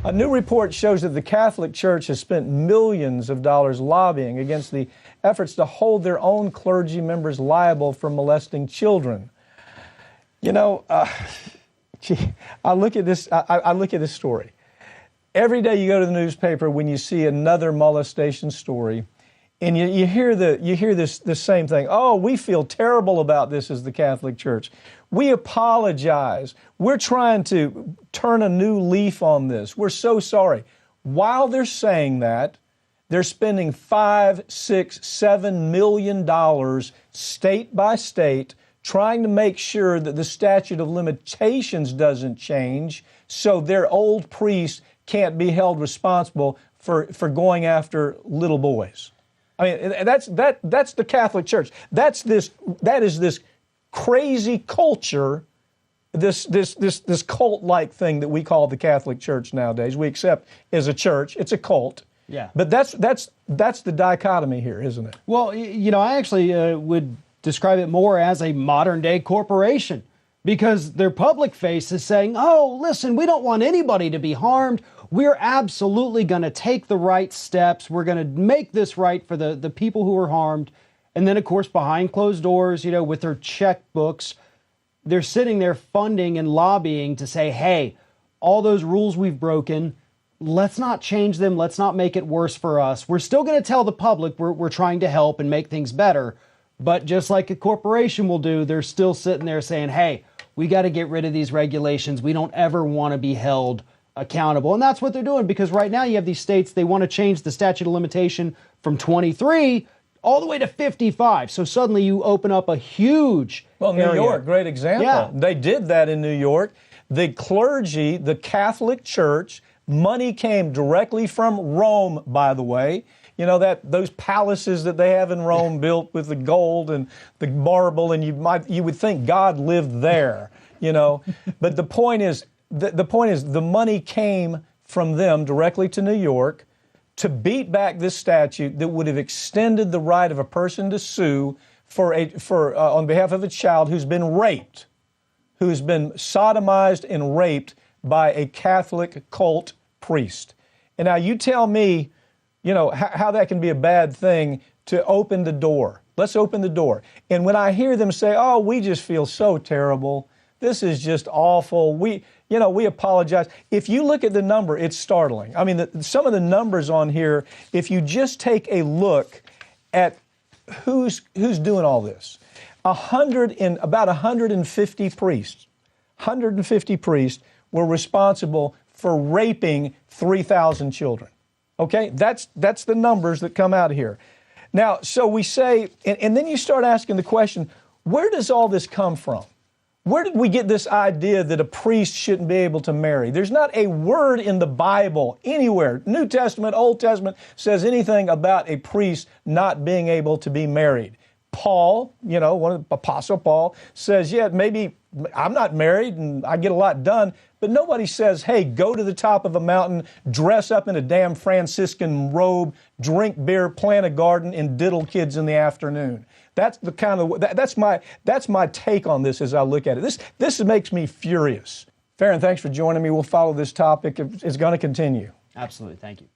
A new report shows that the Catholic Church has spent millions of dollars lobbying against the efforts to hold their own clergy members liable for molesting children. You know, I look at this. I look at this story. Every day you go to the newspaper when you see another molestation story, and you hear this same thing. Oh, we feel terrible about this as the Catholic Church. We apologize. We're trying to turn a new leaf on this. We're so sorry. While they're saying that, they're spending $5, $6, $7 million state by state trying to make sure that the statute of limitations doesn't change so their old priests can't be held responsible for going after little boys. I mean, that's the Catholic Church. That is this crazy culture, this cult-like thing that we call the Catholic Church nowadays. We accept as a church, it's a cult. Yeah. But that's the dichotomy here, isn't it? Well, you know, I actually would describe it more as a modern-day corporation, because their public face is saying, oh, listen, we don't want anybody to be harmed. We're absolutely going to take the right steps. We're going to make this right for the people who are harmed. And then, of course, behind closed doors, you know, with their checkbooks, they're sitting there funding and lobbying to say, hey, all those rules we've broken, let's not change them. Let's not make it worse for us. We're still going to tell the public we're trying to help and make things better. But just like a corporation will do, they're still sitting there saying, hey, we got to get rid of these regulations. We don't ever want to be held accountable. And that's what they're doing, because right now you have these states, they want to change the statute of limitation from 23 all the way to 55. So suddenly you open up a huge area. New York, great example. Yeah. They did that in New York. The clergy, the Catholic Church, money came directly from Rome, by the way. You know, those palaces that they have in Rome built with the gold and the marble, and you would think God lived there, you know. But the point is the money came from them directly to New York to beat back this statute that would have extended the right of a person to sue on behalf of a child who's been raped, who's been sodomized and raped by a Catholic cult priest. And now you tell me, you know, how that can be a bad thing to open the door. Let's open the door. And when I hear them say, oh, we just feel so terrible, this is just awful, we apologize. If you look at the number, it's startling. I mean, some of the numbers on here, if you just take a look at who's doing all this, about 150 priests were responsible for raping 3,000 children. Okay, that's the numbers that come out here. Now, so we say, and then you start asking the question, where does all this come from? Where did we get this idea that a priest shouldn't be able to marry? There's not a word in the Bible anywhere, New Testament, Old Testament, says anything about a priest not being able to be married. Paul, you know, Apostle Paul says, yeah, maybe I'm not married and I get a lot done, but nobody says, hey, go to the top of a mountain, dress up in a damn Franciscan robe, drink beer, plant a garden, and diddle kids in the afternoon. That's the kind of that's my take on this as I look at it. This makes me furious. Farron, thanks for joining me. We'll follow this topic. It's going to continue. Absolutely. Thank you.